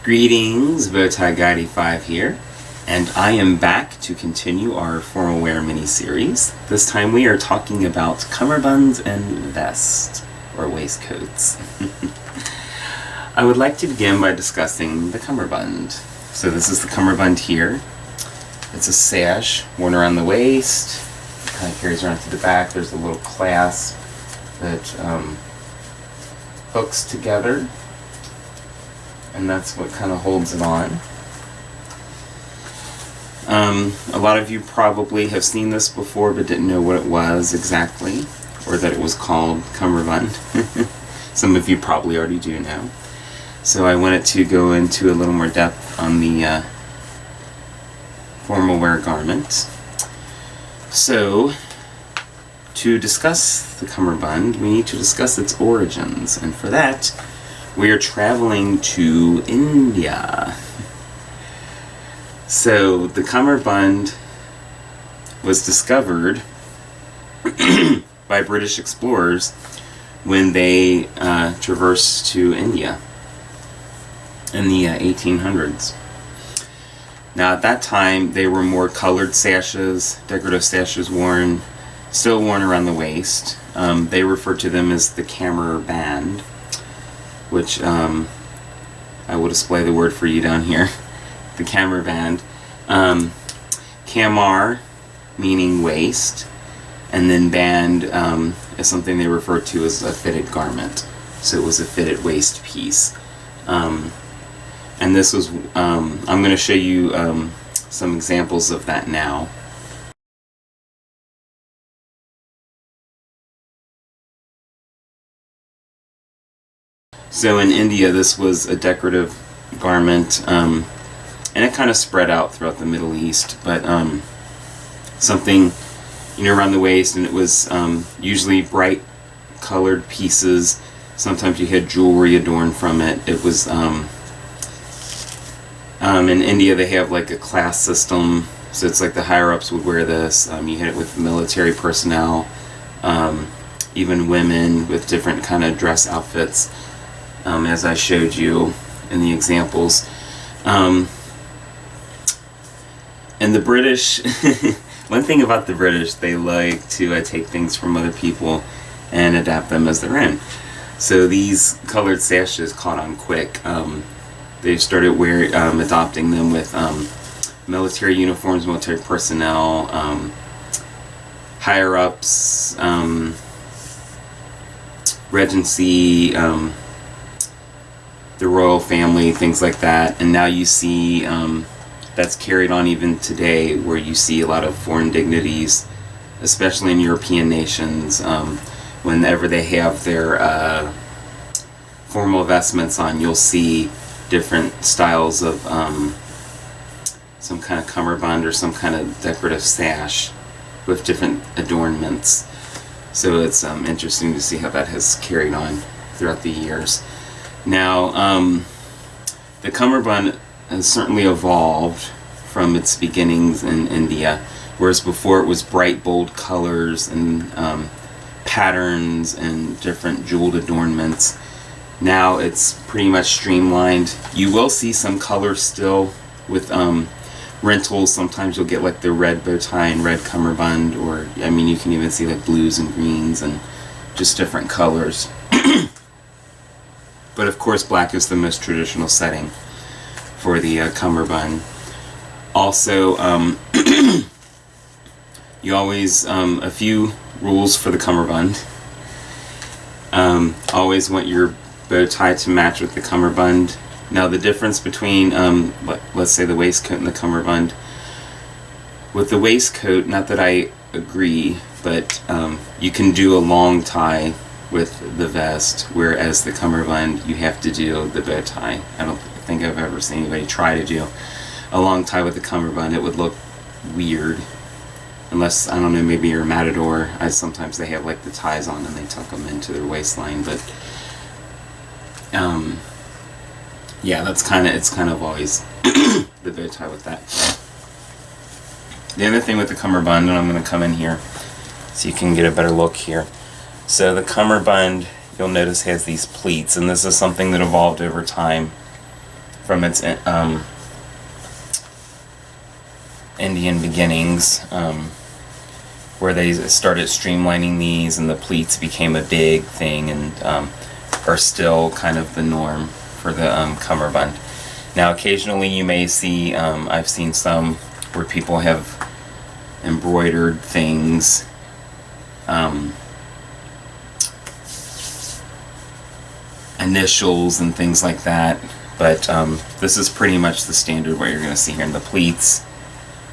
Greetings, Bowtie Guidey 5 here, and I am back to continue our formal wear mini-series. This time we are talking about cummerbunds and vests, or waistcoats. I would like to begin by discussing the cummerbund. So this is the cummerbund here. It's a sash worn around the waist, kind of carries around to the back. There's a little clasp that hooks together, and that's what kind of holds it on. A lot of you probably have seen this before but didn't know what it was exactly, or that it was called cummerbund. Some of you probably already do now. So I wanted to go into a little more depth on the formal wear garment. So, to discuss the cummerbund, we need to discuss its origins, and for that, we are traveling to India. So, the cummerbund was discovered by British explorers when they traversed to India in the 1800s. Now, at that time, they were more colored sashes, decorative sashes still worn around the waist. They refer to them as the Cummerbund, which I will display the word for you down here. The Cummerbund. Camar, meaning waist, and then band is something they refer to as a fitted garment. So it was a fitted waist piece. And this was, I'm going to show you some examples of that now. So in India, this was a decorative garment, and it kind of spread out throughout the Middle East, but something, around the waist, and it was usually bright colored pieces. Sometimes you had jewelry adorned from it. It was, in India they have like a class system, so it's like the higher-ups would wear this. You had it with military personnel, even women with different kind of dress outfits, as I showed you in the examples. And the British, one thing about the British, they like to take things from other people and adapt them as their own. So these colored sashes caught on quick. They started adopting them with military uniforms, military personnel, higher-ups, regency, the royal family, things like that. And now you see that's carried on even today, where you see a lot of foreign dignitaries, especially in European nations, whenever they have their formal vestments on, you'll see different styles of some kind of cummerbund or some kind of decorative sash with different adornments. So it's interesting to see how that has carried on throughout the years. Now, the cummerbund has certainly evolved from its beginnings in India, whereas before it was bright, bold colors and patterns and different jeweled adornments. Now it's pretty much streamlined. You will see some colors still with rentals. Sometimes you'll get like the red bow tie and red cummerbund, or you can even see like blues and greens and just different colors. But of course, black is the most traditional setting for the cummerbund. Also, you always, a few rules for the cummerbund. Always want your bow tie to match with the cummerbund. Now the difference between, let's say the waistcoat and the cummerbund. With the waistcoat, not that I agree, but you can do a long tie with the vest, whereas the cummerbund, you have to do the bow tie. I don't think I've ever seen anybody try to do a long tie with the cummerbund. It would look weird. Unless, I don't know, maybe you're a matador. Sometimes they have like the ties on and they tuck them into their waistline, but yeah, it's kind of always the bow tie with that. The other thing with the cummerbund, and I'm going to come in here so you can get a better look here. So the cummerbund, you'll notice, has these pleats, and this is something that evolved over time. from its Indian beginnings, where they started streamlining these, and the pleats became a big thing, and are still kind of the norm for the cummerbund. Now, occasionally you may see, I've seen some where people have embroidered things, initials and things like that, but this is pretty much the standard what you're going to see here. In the pleats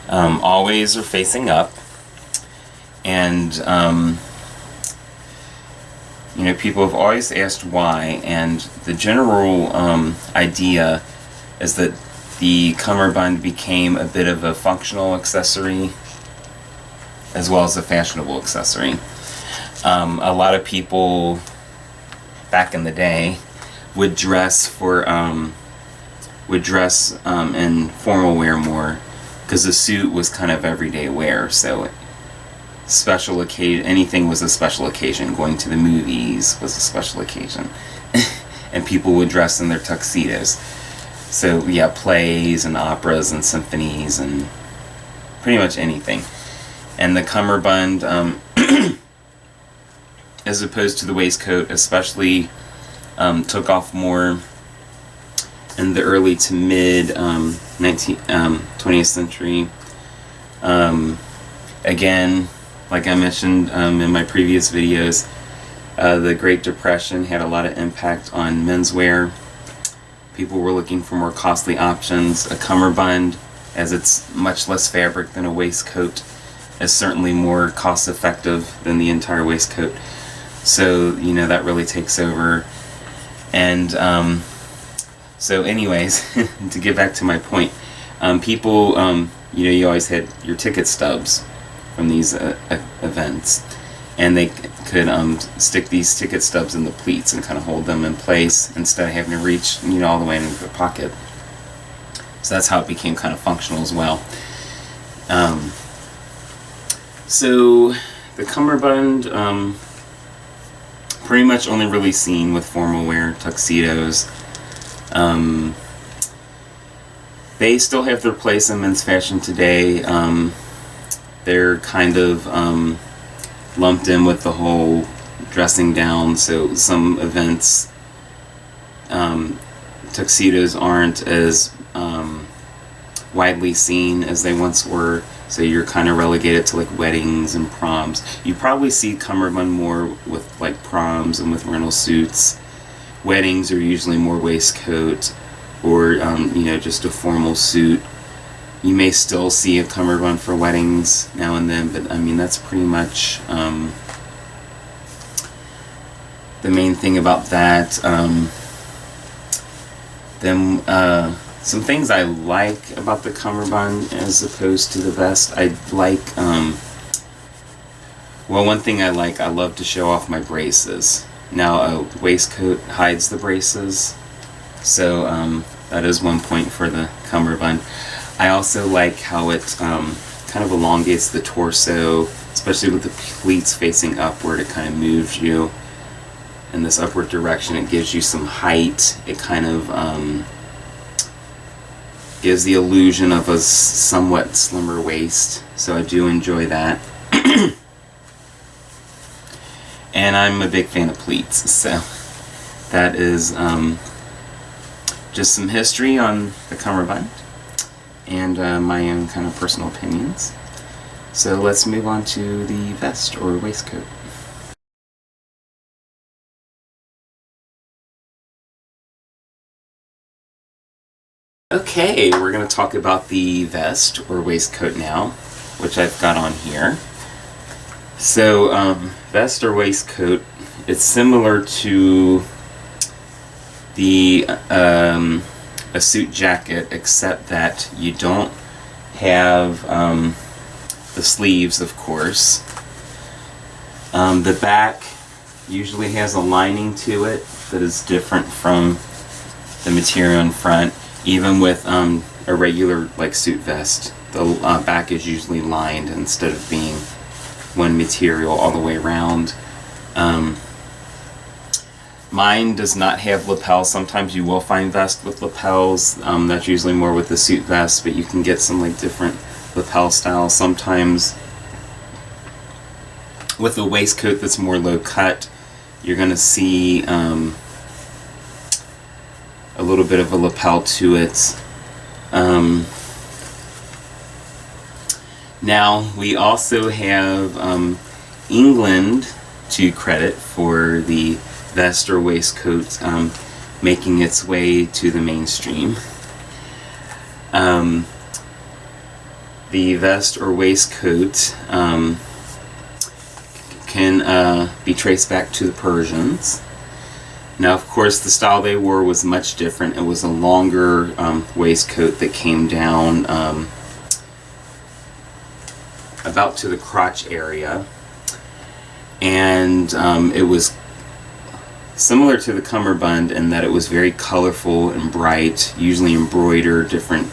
always are facing up, and you know, people have always asked why, and the general idea is that the cummerbund became a bit of a functional accessory as well as a fashionable accessory. A lot of people back in the day would dress for in formal wear more, because the suit was kind of everyday wear. So special occasion, anything was a special occasion. Going to the movies was a special occasion, and people would dress in their tuxedos. So yeah, plays and operas and symphonies and pretty much anything. And the cummerbund, as opposed to the waistcoat, especially took off more in the early to mid 20th century. Again, like I mentioned in my previous videos, the Great Depression had a lot of impact on menswear. People were looking for more costly options. A cummerbund, as it's much less fabric than a waistcoat, is certainly more cost effective than the entire waistcoat. So, you know, that really takes over. And so anyways, to get back to my point, people, you know, you always had your ticket stubs from these events, and they could stick these ticket stubs in the pleats and kind of hold them in place instead of having to reach, you know, all the way into the pocket. So that's how it became kind of functional as well. So the cummerbund, pretty much only really seen with formal wear, tuxedos. They still have their place in men's fashion today. They're kind of lumped in with the whole dressing down, so some events, tuxedos aren't as widely seen as they once were, so you're kind of relegated to like weddings and proms. You probably see cummerbund more with like proms and with rental suits. Weddings are usually more waistcoat or you know, just a formal suit. You may still see a cummerbund for weddings now and then, but I mean, that's pretty much the main thing about that. Some things I like about the cummerbund as opposed to the vest. I like, well, one thing I love to show off my braces. Now, a waistcoat hides the braces, so that is one point for the cummerbund. I also like how it kind of elongates the torso, especially with the pleats facing upward. It kind of moves you in this upward direction. It gives you some height. It kind of gives the illusion of a somewhat slimmer waist, so I do enjoy that. And I'm a big fan of pleats, so that is just some history on the cummerbund and my own kind of personal opinions. So let's move on to the vest or waistcoat. Okay, we're going to talk about the vest or waistcoat now, which I've got on here. So, vest or waistcoat, it's similar to the a suit jacket, except that you don't have the sleeves, of course. The back usually has a lining to it that is different from the material in front. Even with a regular like suit vest, the back is usually lined instead of being one material all the way around. Mine does not have lapels. Sometimes you will find vests with lapels. That's usually more with the suit vest, but you can get some like different lapel styles. Sometimes with a waistcoat that's more low cut, you're going to see a little bit of a lapel to it. Now we also have England to credit for the vest or waistcoat making its way to the mainstream. The vest or waistcoat can be traced back to the Persians. Now, of course, the style they wore was much different. It was a longer waistcoat that came down about to the crotch area, and it was similar to the cummerbund in that it was very colorful and bright, usually embroidered, different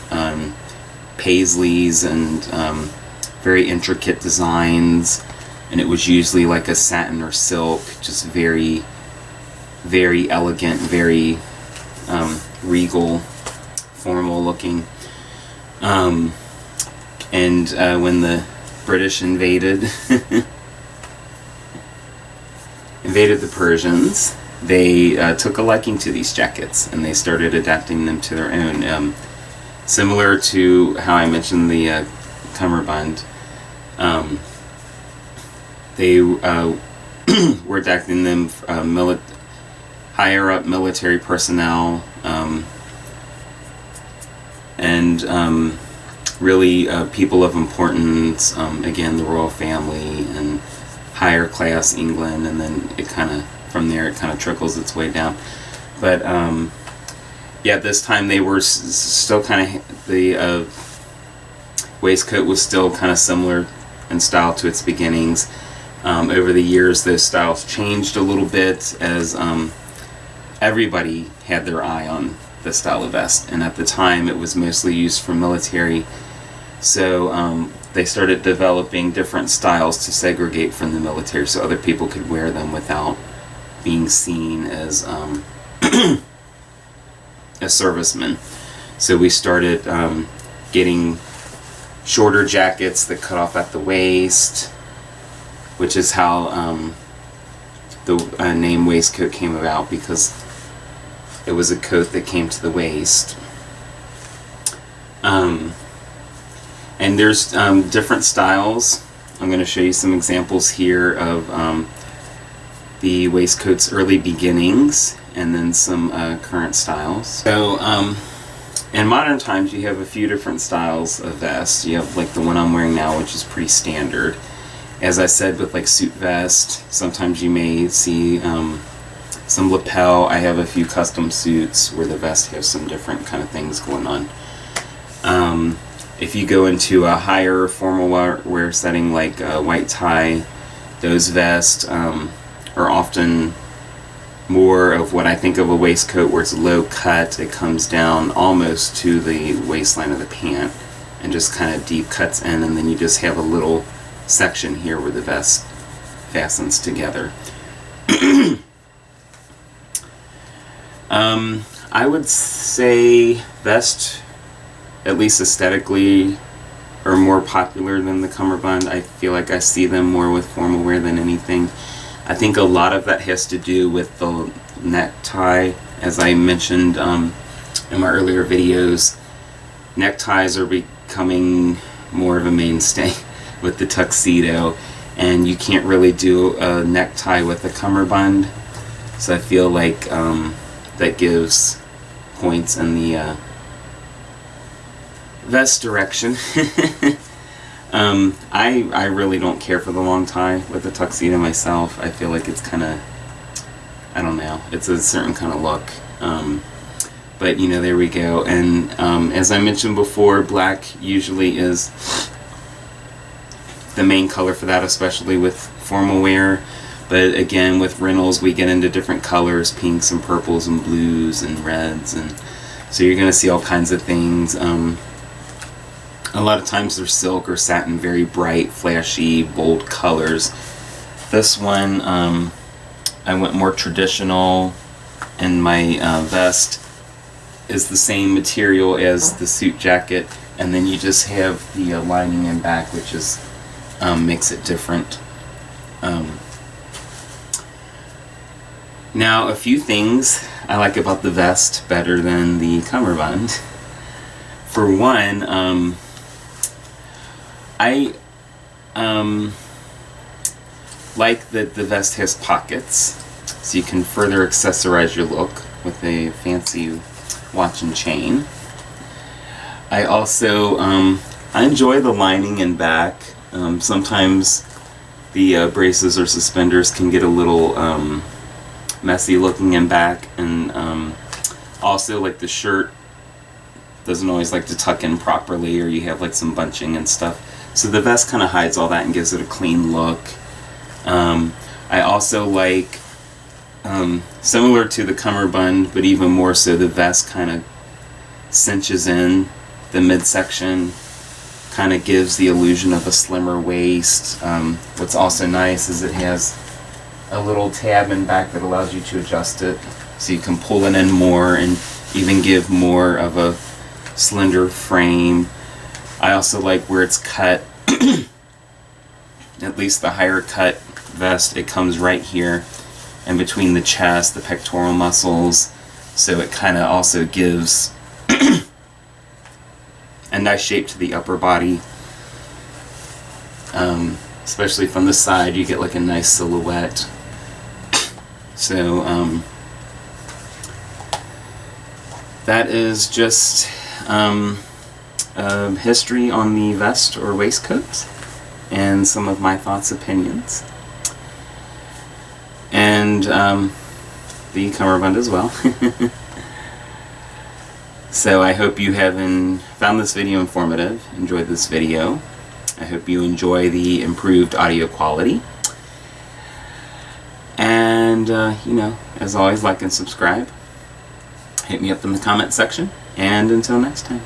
paisleys and very intricate designs, and it was usually like a satin or silk, just very, very elegant, very regal, formal looking. And when the British invaded the Persians, they took a liking to these jackets and they started adapting them to their own. Similar to how I mentioned the cummerbund, they were adapting them higher up military personnel, and really people of importance, again the royal family and higher class England, and then it kind of, from there it kind of trickles its way down. But yeah, this time they were still kind of, the waistcoat was still kind of similar in style to its beginnings. Over the years those styles changed a little bit as everybody had their eye on the style of vest, and at the time it was mostly used for military, so they started developing different styles to segregate from the military so other people could wear them without being seen as a serviceman. So we started getting shorter jackets that cut off at the waist, which is how the name waistcoat came about, because it was a coat that came to the waist. And there's different styles. I'm going to show you some examples here of the waistcoat's early beginnings, and then some current styles. So in modern times you have a few different styles of vest. You have like the one I'm wearing now, which is pretty standard. As I said, with like suit vest, sometimes you may see some lapel. I have a few custom suits where the vest has some different kind of things going on. If you go into a higher formal wear setting like a white tie, those vests are often more of what I think of a waistcoat, where it's low cut. It comes down almost to the waistline of the pant and just kind of deep cuts in, and then you just have a little section here where the vest fastens together. I would say vests, at least aesthetically, are more popular than the cummerbund. I feel like I see them more with formal wear than anything. I think a lot of that has to do with the necktie. As I mentioned in my earlier videos, neckties are becoming more of a mainstay with the tuxedo, and you can't really do a necktie with a cummerbund, so I feel like that gives points in the vest direction. I really don't care for the long tie with the tuxedo myself. I feel like it's kind of, I don't know, it's a certain kind of look. But you know, there we go. And as I mentioned before, black usually is the main color for that, especially with formal wear. But again, with rentals we get into different colors, pinks and purples and blues and reds, and so you're going to see all kinds of things. A lot of times they're silk or satin, very bright, flashy, bold colors. This one, I went more traditional, and my vest is the same material as the suit jacket, and then you just have the lining in back, which is makes it different. Now, a few things I like about the vest better than the cummerbund. For one, I like that the vest has pockets, so you can further accessorize your look with a fancy watch and chain. I also I enjoy the lining in back. Sometimes the braces or suspenders can get a little messy looking in back, and also like the shirt doesn't always like to tuck in properly, or you have like some bunching and stuff. So the vest kind of hides all that and gives it a clean look. I also like, similar to the cummerbund, but even more so, the vest kind of cinches in the midsection, kind of gives the illusion of a slimmer waist. What's also nice is it has a little tab in back that allows you to adjust it, so you can pull it in more and even give more of a slender frame. I also like where it's cut, at least the higher cut vest, it comes right here in between the chest, the pectoral muscles, so it kind of also gives a nice shape to the upper body. Especially from the side, you get like a nice silhouette. So that is just history on the vest or waistcoat, and some of my thoughts, opinions, and the cummerbund as well. So I hope you have found this video informative, enjoyed this video. I hope you enjoy the improved audio quality. And, you know, as always, like and subscribe. Hit me up in the comment section. And until next time.